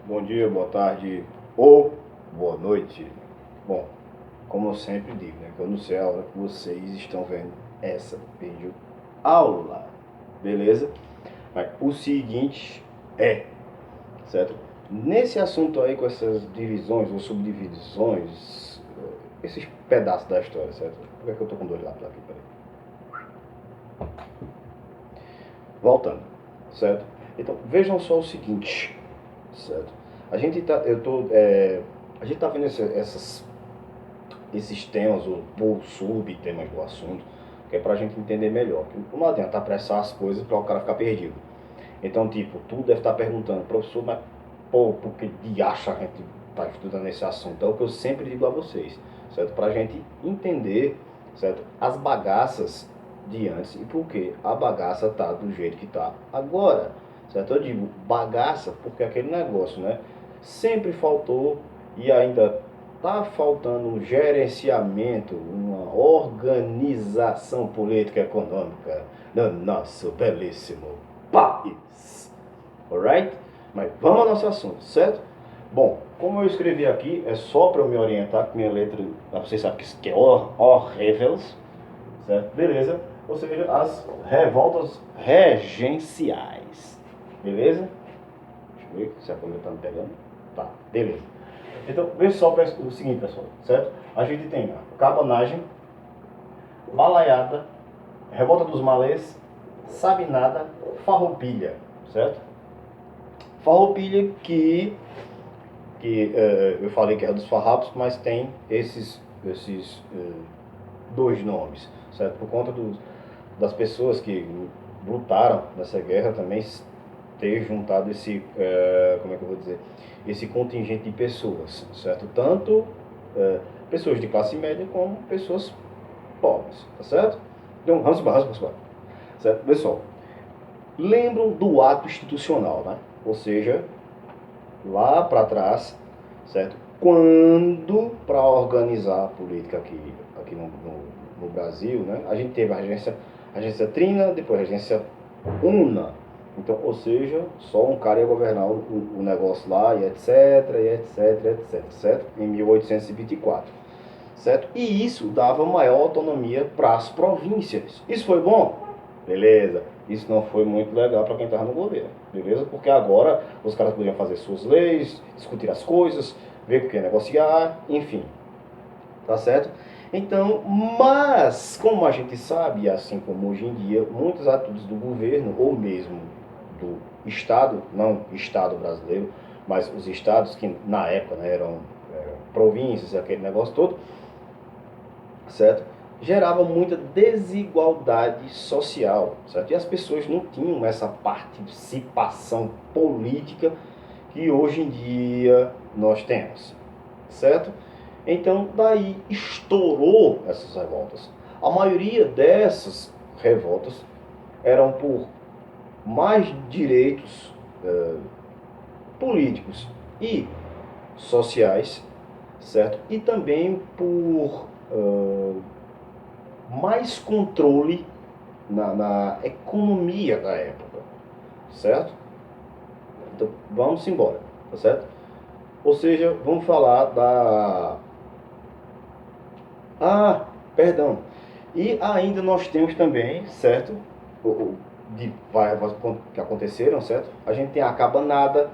Bom dia, boa tarde ou boa noite. Bom, como eu sempre digo, né, que eu não sei a hora que vocês estão vendo essa vídeo aula, beleza? Mas o seguinte certo? Nesse assunto aí, com essas divisões ou subdivisões, esses pedaços da história, certo? Por que é que eu tô com dois lápis aqui? Peraí. Voltando, certo? Então, vejam só o seguinte, certo? A gente tá, a gente tá vendo esses temas, ou subtemas do assunto, que é pra gente entender melhor. Não adianta apressar as coisas para o cara ficar perdido. Então, tipo, tu deve estar perguntando, professor, mas pô, por que de acha a gente tá estudando esse assunto? É o que eu sempre digo a vocês, certo? Pra gente entender, certo? As bagaças de antes e por que a bagaça tá do jeito que tá agora, certo? Eu digo bagaça porque aquele negócio, né? Sempre faltou e ainda tá faltando um gerenciamento, uma organização política econômica no nosso belíssimo país. Alright? Mas vamos ao nosso assunto, certo? Bom, como eu escrevi aqui, é só para eu me orientar com minha letra, vocês sabem que é horrível, certo? Beleza? Ou seja, as revoltas regenciais. Beleza? Deixa eu ver se a câmera está me pegando. Tá, beleza. Então, veja só o seguinte, pessoal, certo? A gente tem a cabanagem, balaiada, revolta dos malês, sabinada, farroupilha, certo? Farroupilha que eu falei que era dos farrapos, mas tem esses dois nomes, certo? Por conta das pessoas que lutaram nessa guerra também ter juntado esse, como é que eu vou dizer, esse contingente de pessoas, certo? Tanto pessoas de classe média como pessoas pobres, tá certo? Então, vamos embora. Certo? Pessoal, lembram do ato institucional, né? Ou seja, lá para trás, certo? Quando, para organizar a política aqui no Brasil, né? A gente teve a agência Trina, depois a agência Una. Então, ou seja, só um cara ia governar o negócio lá, e etc, e etc, etc, certo? Em 1824, certo? E isso dava maior autonomia para as províncias. Isso foi bom? Beleza. Isso não foi muito legal para quem estava no governo, beleza? Porque agora os caras podiam fazer suas leis, discutir as coisas, ver o que é negociar, enfim, tá certo? Então, mas, como a gente sabe, assim como hoje em dia, muitos atitudes do governo, ou mesmo do Estado, não Estado brasileiro, mas os estados que na época, né, eram províncias, aquele negócio todo, certo? Gerava muita desigualdade social, certo? E as pessoas não tinham essa participação política que hoje em dia nós temos, certo? Então, daí estourou essas revoltas. A maioria dessas revoltas eram por mais direitos políticos e sociais, certo? E também por mais controle na economia da época, certo? Então, vamos embora, tá certo? Ou seja, vamos falar da... Ah, perdão. E ainda nós temos também, certo? De várias que aconteceram, certo? A gente tem a Cabanada,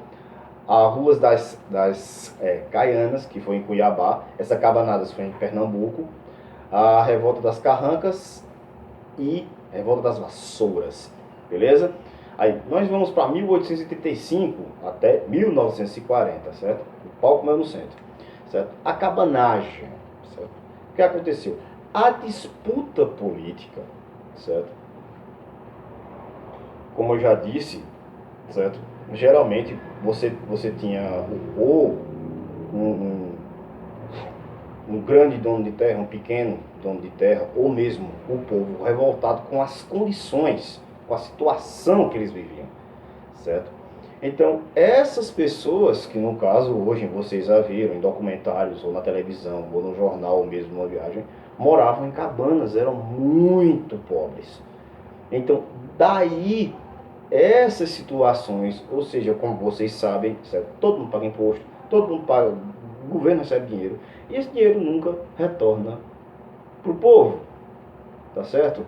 a Ruas das Caianas, que foi em Cuiabá. Essa Cabanada foi em Pernambuco. A Revolta das Carrancas e Revolta das Vassouras, beleza? Aí nós vamos para 1885 até 1940, certo? O pau comeu no centro, certo? A cabanagem, certo? O que aconteceu? A disputa política, certo? Como eu já disse, certo? Geralmente você tinha ou um grande dono de terra, um pequeno dono de terra, ou mesmo o povo revoltado com as condições, com a situação que eles viviam, certo? Então, essas pessoas, que no caso hoje vocês já viram em documentários, ou na televisão, ou no jornal, ou mesmo numa viagem, moravam em cabanas, eram muito pobres. Então, daí essas situações, ou seja, como vocês sabem, certo? Todo mundo paga imposto, todo mundo paga, o governo recebe dinheiro, e esse dinheiro nunca retorna para o povo, tá certo?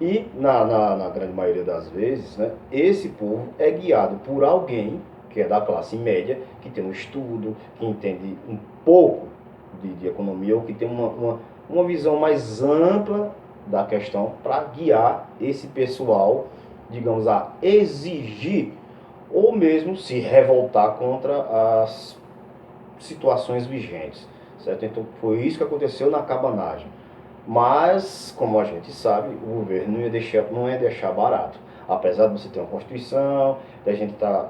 E na grande maioria das vezes, né, esse povo é guiado por alguém que é da classe média, que tem um estudo, que entende um pouco de economia, ou que tem uma visão mais ampla da questão para guiar esse pessoal, digamos, a exigir ou mesmo se revoltar contra as situações vigentes, certo? Então foi isso que aconteceu na cabanagem. Mas, como a gente sabe, o governo não ia deixar barato. Apesar de você ter uma Constituição, da gente estar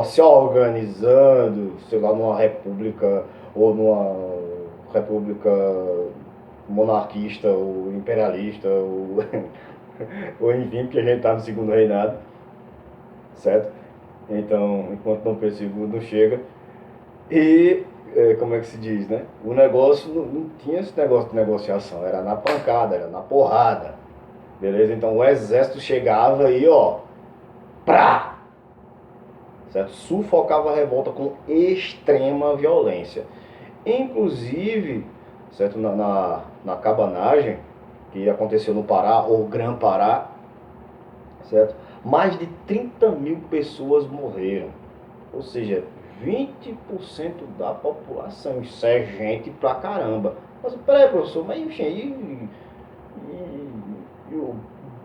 se organizando, sei lá, numa república ou numa república monarquista ou imperialista ou, ou enfim, porque a gente está no segundo reinado, certo? Então, enquanto Dom Pedro II não chega, e como é que se diz, né? O negócio não tinha esse negócio de negociação, era na pancada, era na porrada, beleza? Então o exército chegava aí, ó, prá, certo? Sufocava a revolta com extrema violência. Inclusive, certo? Na cabanagem, que aconteceu no Pará, ou Grã-Pará, certo? Mais de 30 mil pessoas morreram, ou seja, 20% da população. Isso é gente pra caramba. Mas peraí, professor, mas e o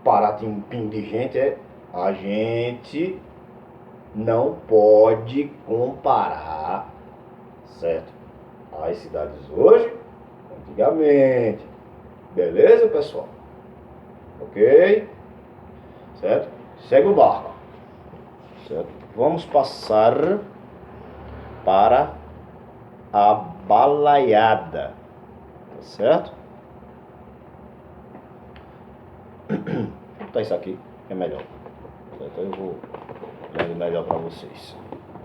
Pará tem um pingo de gente? A gente não pode comparar, certo? As cidades hoje, antigamente. Beleza, pessoal? Ok? Certo? Segue o barco. Certo? Vamos passar para a balaiada, tá certo? Vou botar isso aqui, é melhor. Então eu vou ler melhor para vocês,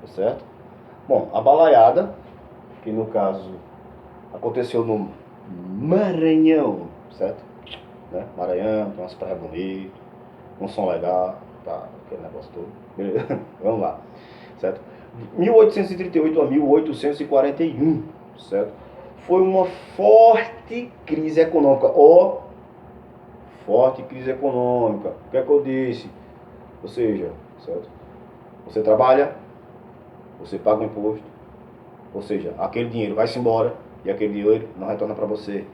tá certo? Bom, a balaiada, que no caso aconteceu no Maranhão, certo? Né? Maranhão, tem umas praias bonitas, um som legal, tá? Aquele negócio todo, beleza? Vamos lá, certo? 1838 a 1841, certo? Foi uma forte crise econômica. Forte crise econômica. O que é que eu disse? Ou seja, certo? Você trabalha, você paga um imposto, ou seja, aquele dinheiro vai-se embora e aquele dinheiro não retorna para você,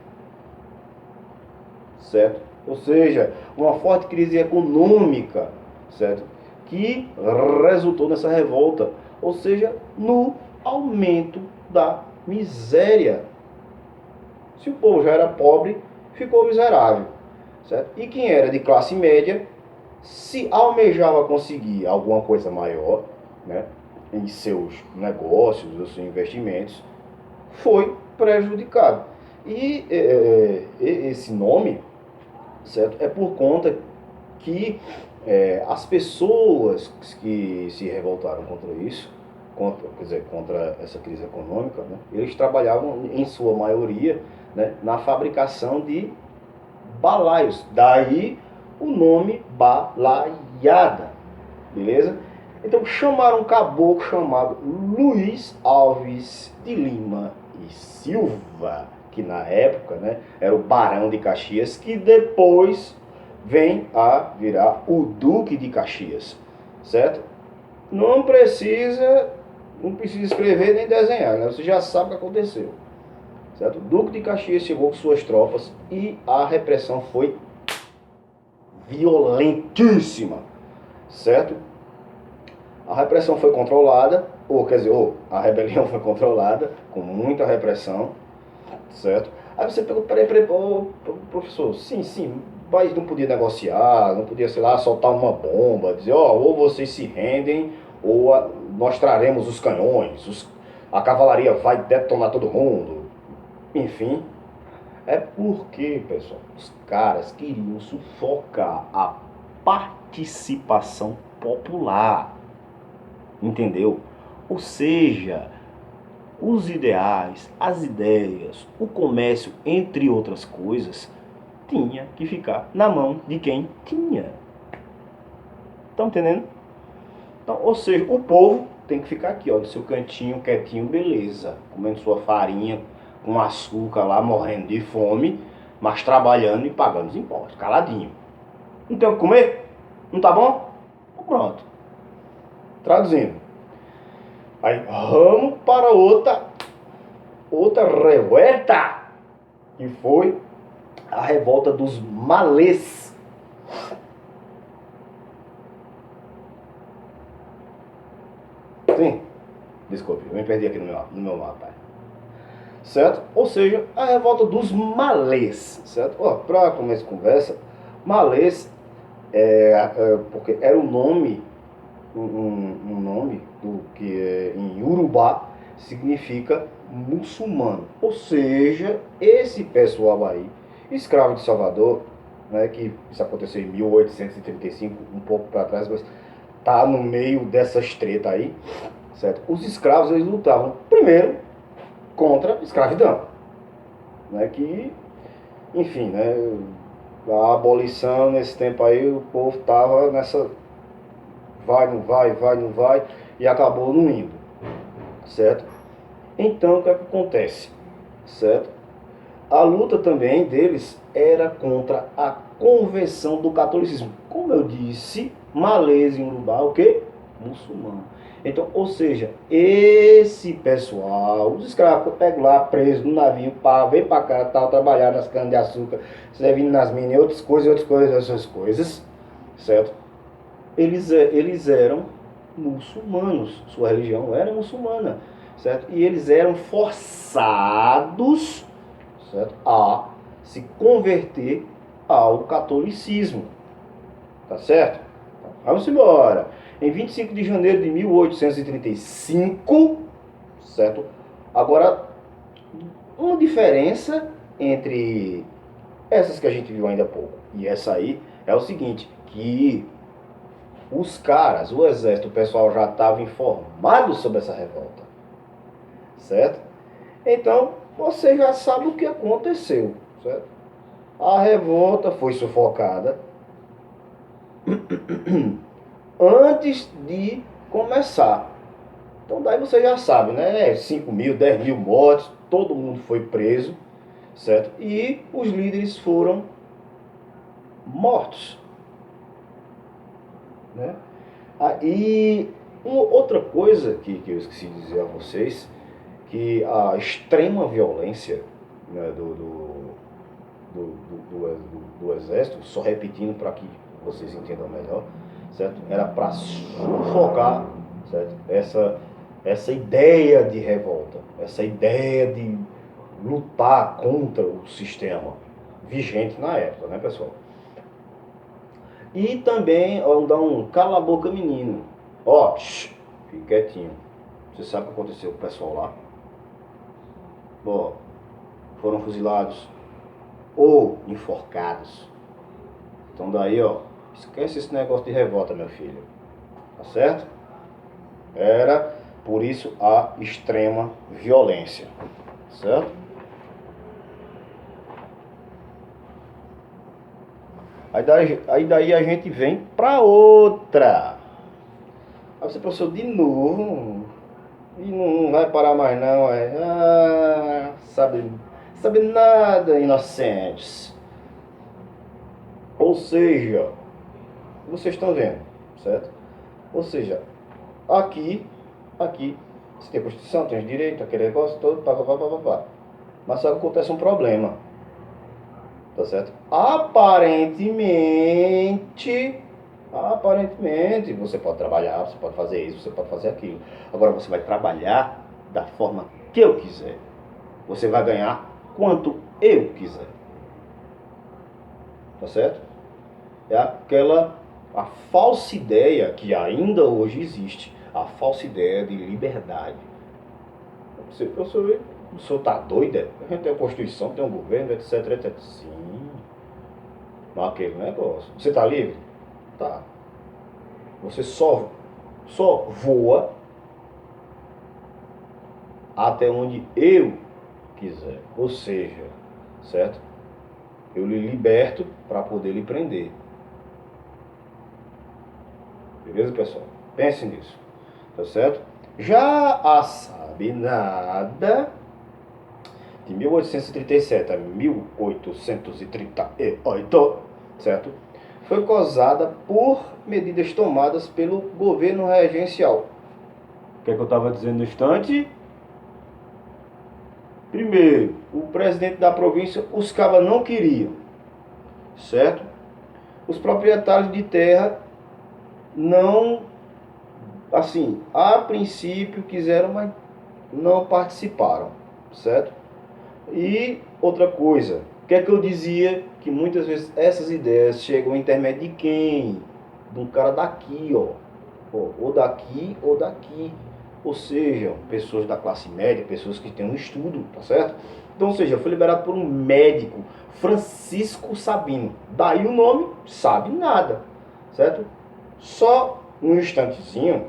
certo? Ou seja, uma forte crise econômica, certo? Que resultou nessa revolta, ou seja, no aumento da miséria. Se o povo já era pobre, ficou miserável, certo? E quem era de classe média, se almejava conseguir alguma coisa maior, né, em seus negócios, os seus investimentos, foi prejudicado. E esse nome, certo, é por conta que as pessoas que se revoltaram contra isso, contra essa crise econômica, né, eles trabalhavam, em sua maioria, né, na fabricação de balaios. Daí o nome balaiada, beleza? Então chamaram um caboclo chamado Luiz Alves de Lima e Silva, que na época, né, era o Barão de Caxias, que depois vem a virar o Duque de Caxias, certo? Não precisa escrever nem desenhar, né? Você já sabe o que aconteceu, certo? O Duque de Caxias chegou com suas tropas e a repressão foi violentíssima, certo? A repressão foi controlada, a rebelião foi controlada, com muita repressão, certo? Aí você pergunta, peraí, professor, sim, mas não podia negociar, não podia, sei lá, soltar uma bomba, dizer, ou vocês se rendem, ou nós traremos os canhões, a cavalaria vai detonar todo mundo, enfim. É porque, pessoal, os caras queriam sufocar a participação popular, entendeu? Ou seja, os ideais, as ideias, o comércio, entre outras coisas, tinha que ficar na mão de quem tinha. Estão entendendo? Então, ou seja, o povo tem que ficar aqui, ó, no seu cantinho, quietinho, beleza, comendo sua farinha com açúcar lá, morrendo de fome, mas trabalhando e pagando os impostos, caladinho. Não tem o que comer? Não tá bom? Então pronto. Traduzindo. Aí vamos para outra revolta, que foi a revolta dos malês. Sim, desculpe, eu me perdi aqui no meu mapa. Certo? Ou seja, a revolta dos malês. Certo? Para começar a conversa, malês porque era o nome, um nome do que em Urubá significa muçulmano. Ou seja, esse pessoal aí, escravo de Salvador, né, que isso aconteceu em 1835, um pouco para trás, mas tá no meio dessas tretas aí, certo? Os escravos, eles lutavam primeiro contra a escravidão, né, que, enfim, né, a abolição nesse tempo aí, o povo tava nessa vai, não vai, vai, não vai, e acabou não indo, certo? Então, o que é que acontece, certo? A luta também deles era contra a conversão do catolicismo. Como eu disse, malês em Urubá, o quê? Muçulmano. Então, ou seja, esse pessoal, os escravos que pegam lá preso no navio, vem para cá, tal, trabalhar nas canas de açúcar, servindo nas minas, outras coisas, certo? Eles eram muçulmanos, sua religião era muçulmana, certo? E eles eram forçados, certo, a se converter ao catolicismo, tá certo? Vamos embora. Em 25 de janeiro de 1835, certo? Agora, uma diferença entre essas que a gente viu ainda há pouco e essa aí é o seguinte, que os caras, o exército, o pessoal já estava informado sobre essa revolta, certo? Então, você já sabe o que aconteceu, certo? A revolta foi sufocada antes de começar. Então daí você já sabe, né? 5 mil, 10 mil mortes, todo mundo foi preso, certo? E os líderes foram mortos, né? E outra coisa que eu esqueci de dizer a vocês, que a extrema violência, né, do exército, só repetindo para que vocês entendam melhor, certo? Era para sufocar, certo? Essa ideia de revolta, essa ideia de lutar contra o sistema vigente na época, né, pessoal? E também, ó, dar um cala a boca menino. Ó, fique quietinho. Você sabe o que aconteceu com o pessoal lá? Ó, foram fuzilados ou enforcados. Então daí, ó, esquece esse negócio de revolta, meu filho. Tá certo? Era por isso a extrema violência. Certo? Aí daí a gente vem pra outra. Aí você passou de novo e não vai parar mais não, sabe nada, inocentes. Ou seja, vocês estão vendo, certo? Ou seja, aqui, você tem a Constituição, tem os direitos, aquele negócio todo, pá. Mas só que acontece um problema, tá certo? Aparentemente, você pode trabalhar, você pode fazer isso, você pode fazer aquilo. Agora você vai trabalhar da forma que eu quiser. Você vai ganhar quanto eu quiser. Tá certo? É a falsa ideia que ainda hoje existe, a falsa ideia de liberdade. O senhor tá doido? A gente tem uma Constituição, tem um governo, etc. Sim. Mas aquele negócio. Você tá livre? Tá. Você só voa até onde eu quiser. Ou seja, certo? Eu lhe liberto para poder lhe prender. Beleza, pessoal? Pense nisso. Tá certo? Já a Sabinada, de 1837 a 1838, certo? Foi causada por medidas tomadas pelo governo regencial. O que é que eu estava dizendo no instante? Primeiro, o presidente da província, os cabas não queriam, certo? Os proprietários de terra não, assim, a princípio quiseram, mas não participaram, certo? E outra coisa, o que é que eu dizia? Que muitas vezes essas ideias chegam ao intermédio de quem? De um cara daqui, ó. Ou daqui ou daqui. Ou seja, pessoas da classe média, pessoas que têm um estudo, tá certo? Então, ou seja, foi liberado por um médico, Francisco Sabino. Daí o nome, sabe nada, certo? Só um instantezinho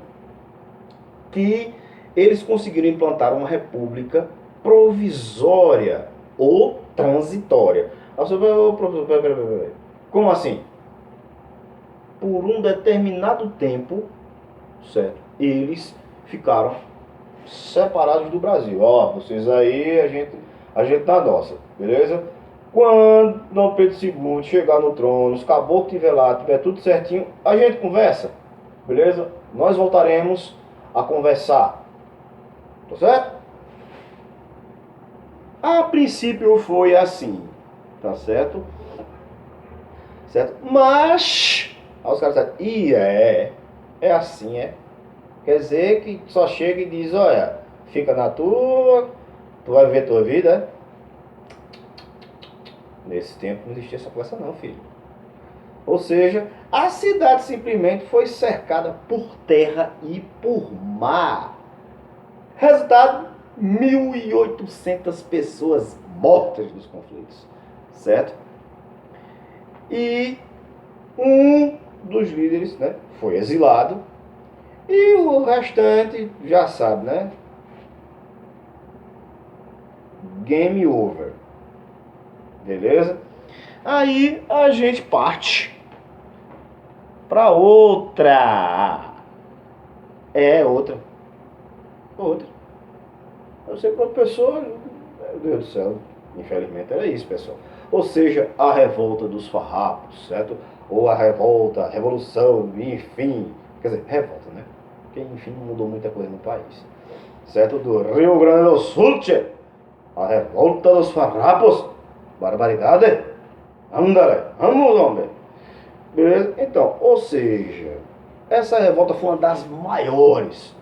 que eles conseguiram implantar uma república provisória ou transitória. Como assim? Por um determinado tempo, certo? Eles ficaram separados do Brasil. Ó, vocês aí, a gente tá nossa, beleza? Quando Dom Pedro II chegar no trono, os caboclos tiver lá, tiver tudo certinho, a gente conversa, beleza? Nós voltaremos a conversar, tá certo? A princípio foi assim, tá certo? Certo? Mas, aí os caras disseram, é assim, é? Quer dizer que só chega e diz, olha, fica na tua, tu vai ver tua vida, é? Nesse tempo não existia essa conversa não, filho. Ou seja, a cidade simplesmente foi cercada por terra e por mar. Resultado, 1.800 pessoas mortas nos conflitos, certo? E um dos líderes, né, foi exilado e o restante já sabe, né? Game over. Beleza? Aí a gente parte para outra. Outra. Eu sei para pessoa, meu Deus do céu, infelizmente era isso, pessoal. Ou seja, a revolta dos farrapos, certo? Ou a revolta, a revolução, enfim. Quer dizer, revolta, né? Porque, enfim, mudou muita coisa no país. Certo? Do Rio Grande do Sul, tchê. A revolta dos farrapos. Barbaridade. Andale, vamos, homem. Beleza? Então, ou seja, essa revolta foi uma das maiores.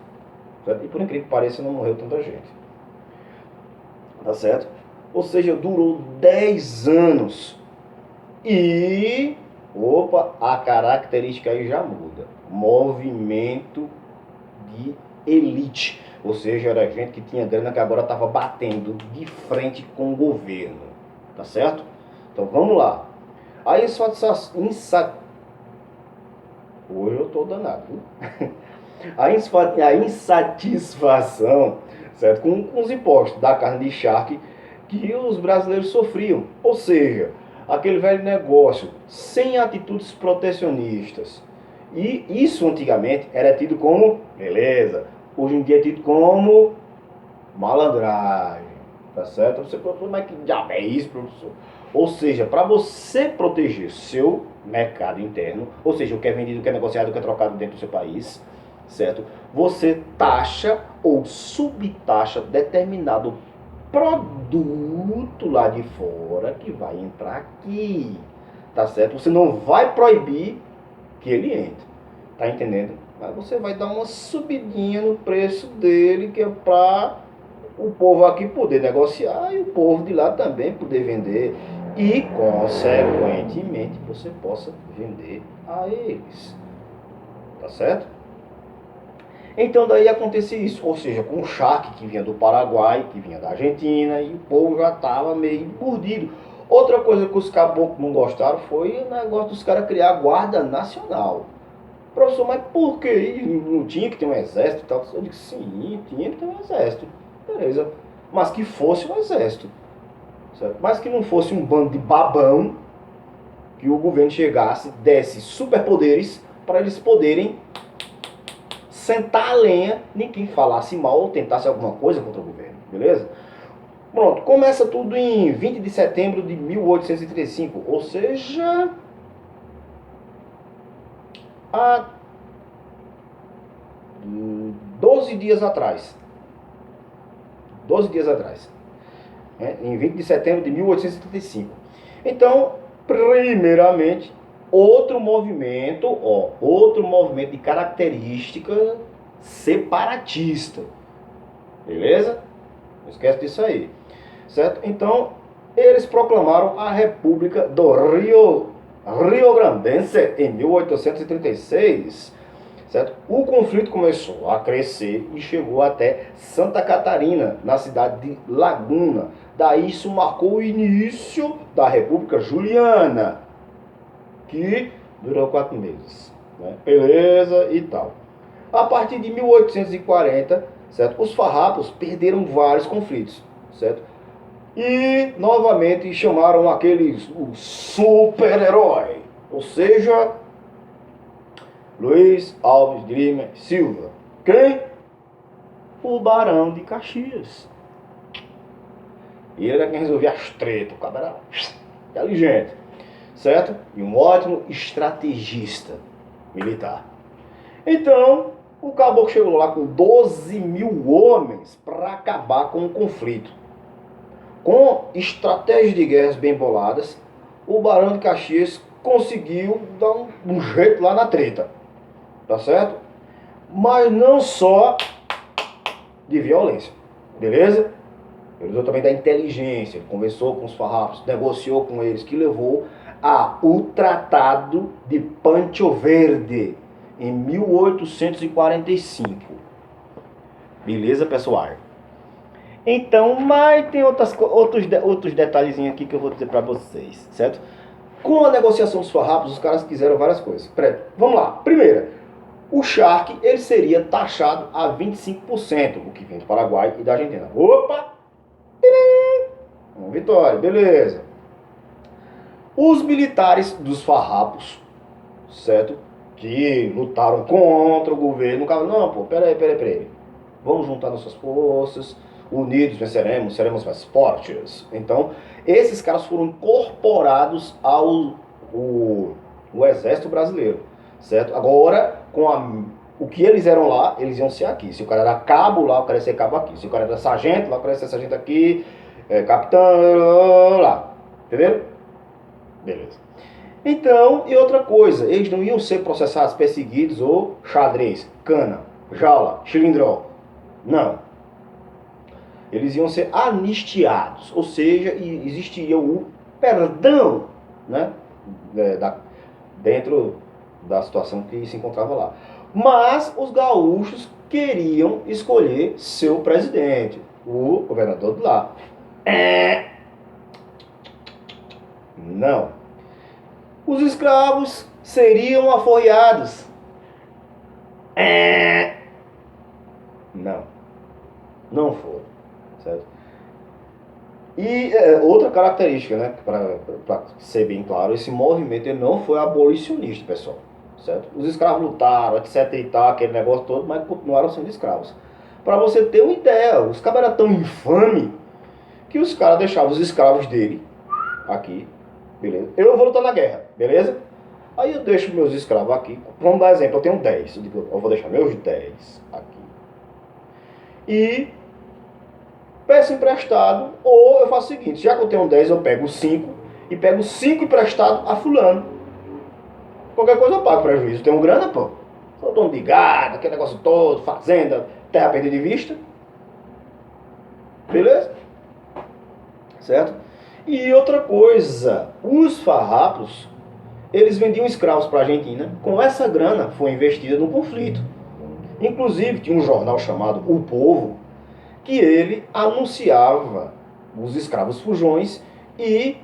Certo? E por incrível que pareça, não morreu tanta gente. Tá certo? Ou seja, durou 10 anos. E, a característica aí já muda. Movimento de elite. Ou seja, era gente que tinha grana que agora estava batendo de frente com o governo. Tá certo? Então vamos lá. Hoje eu estou danado. Viu? A insatisfação, certo? Com os impostos da carne de charque que os brasileiros sofriam. Ou seja, aquele velho negócio sem atitudes protecionistas. E isso antigamente era tido como beleza. Hoje em dia é tido como malandragem. Tá certo? Você pergunta, mas que diabo é isso, professor? Ou seja, para você proteger seu mercado interno, ou seja, o que é vendido, o que é negociado, o que é trocado dentro do seu país, certo? Você taxa ou subtaxa determinado produto lá de fora que vai entrar aqui, tá certo? Você não vai proibir que ele entre, tá entendendo? Mas você vai dar uma subidinha no preço dele, que é para o povo aqui poder negociar e o povo de lá também poder vender e, consequentemente, você possa vender a eles, tá certo? Então daí acontecia isso, ou seja, com o charque que vinha do Paraguai, que vinha da Argentina, e o povo já estava meio mordido. Outra coisa que os caboclos não gostaram foi o negócio dos caras criar a Guarda Nacional. Professor, mas por que não tinha que ter um exército e tal? Eu disse, sim, tinha que ter um exército. Beleza. Mas que fosse um exército. Certo? Mas que não fosse um bando de babão, que o governo chegasse, desse superpoderes para eles poderem sentar a lenha em quem falasse mal ou tentasse alguma coisa contra o governo, beleza? Pronto, começa tudo em 20 de setembro de 1835, ou seja, há 12 dias atrás. 12 dias atrás. Em 20 de setembro de 1835. Então, primeiramente, outro movimento de característica separatista. Beleza? Não esquece disso aí. Certo? Então, eles proclamaram a República do Rio Grandense em 1836. Certo? O conflito começou a crescer e chegou até Santa Catarina, na cidade de Laguna. Daí isso marcou o início da República Juliana, que durou 4 meses. Né? Beleza e tal. A partir de 1840, certo? Os farrapos perderam vários conflitos. Certo? E novamente chamaram aqueles o super-herói, ou seja, Luiz Alves de Lima Silva. Quem? O Barão de Caxias. E ele era quem resolvia as tretas, o cara era inteligente, certo? E um ótimo estrategista militar. Então, o caboclo chegou lá com 12 mil homens para acabar com o conflito. Com estratégias de guerras bem boladas, o Barão de Caxias conseguiu dar um jeito lá na treta. Tá certo? Mas não só de violência. Beleza? Ele usou também da inteligência. Ele conversou com os farrapos, negociou com eles, que levou ao Tratado de Pancho Verde, em 1845. Beleza, pessoal? Então, mas tem outros detalhezinhos aqui que eu vou dizer para vocês, certo? Com a negociação dos farrapos, os caras quiseram várias coisas. Vamos lá. Primeira, o charque ele seria taxado a 25%, o que vem do Paraguai e da Argentina. Opa! Uma vitória, beleza. Os militares dos farrapos, certo? Que lutaram contra o governo, não, pô, peraí. Vamos juntar nossas forças. Unidos venceremos, seremos mais fortes. Então, esses caras foram incorporados ao exército brasileiro, certo? Agora, o que eles eram lá, eles iam ser aqui. Se o cara era cabo lá, o cara ia ser cabo aqui. Se o cara era sargento lá, o cara ia ser sargento aqui. Capitão lá. Entendeu? Beleza. Então, e outra coisa, eles não iam ser processados, perseguidos ou xadrez, cana, jaula, chilindró. Não. Eles iam ser anistiados, ou seja, existiria o perdão, né, dentro da situação que se encontrava lá. Mas os gaúchos queriam escolher seu presidente, o governador de lá. Não. Os escravos seriam aforreados. Não. Não foram. Certo? E outra característica, né, para ser bem claro, esse movimento ele não foi abolicionista, pessoal, certo? Os escravos lutaram, etc e tal, aquele negócio todo, mas continuaram sendo escravos. Para você ter uma ideia, os caras eram tão infame que os caras deixavam os escravos dele aqui, beleza? Eu vou lutar na guerra, beleza? Aí eu deixo meus escravos aqui, vamos dar exemplo, eu tenho 10, eu vou deixar meus 10 aqui. E peço emprestado, ou eu faço o seguinte, já que eu tenho 10, eu pego 5 e pego 5 emprestado a fulano. Qualquer coisa eu pago prejuízo. Eu tenho grana, pô. Sou dono de gado, aquele negócio todo, fazenda, terra perdida de vista. Beleza? Certo? E outra coisa, os farrapos, eles vendiam escravos para a Argentina. Com essa grana foi investida no conflito. Inclusive, tinha um jornal chamado O Povo, que ele anunciava os escravos fujões e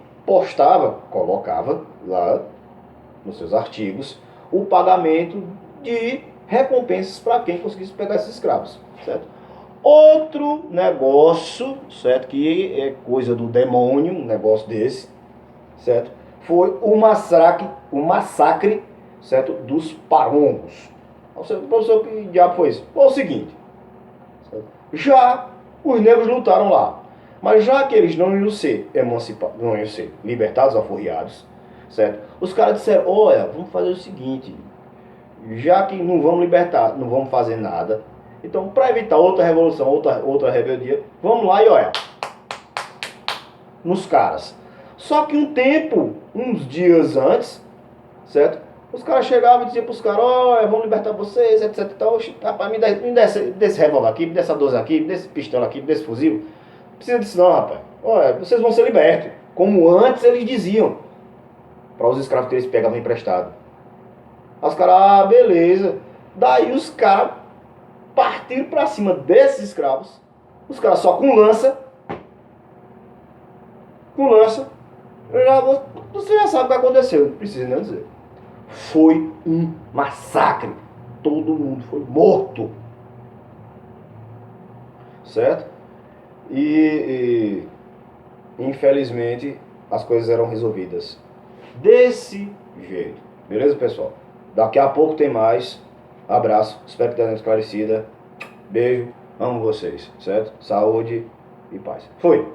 colocava lá nos seus artigos o pagamento de recompensas para quem conseguisse pegar esses escravos, certo? Outro negócio, certo, que é coisa do demônio, um negócio desse, certo? Foi o massacre certo? Dos parongos. Professor, que diabo foi isso? Foi o seguinte, certo? Já os negros lutaram lá, mas já que eles não iam ser emancipados, não iam ser libertados, alforriados, certo? Os caras disseram, olha, vamos fazer o seguinte, já que não vamos libertar, não vamos fazer nada, então para evitar outra revolução, outra rebeldia, vamos lá e olha, nos caras. Só que uns dias antes, certo? Os caras chegavam e diziam pros caras, olha, vamos libertar vocês, etc e tal. Rapaz, me dá esse revólver aqui, me dá essa 12 aqui, me dá esse pistola aqui, me dá esse fuzil. Não precisa disso não, rapaz. Olha, vocês vão ser libertos. Como antes eles diziam. Para os escravos que eles pegavam emprestado. Aí os caras, beleza. Daí os caras partiram para cima desses escravos. Os caras só com lança. Com lança. Você já sabe o que aconteceu, não precisa nem dizer. Foi um massacre. Todo mundo foi morto. Certo? E infelizmente as coisas eram resolvidas desse jeito. Beleza, pessoal? Daqui a pouco tem mais. Abraço. Espero que tenha esclarecida. Beijo. Amo vocês. Certo? Saúde e paz. Fui.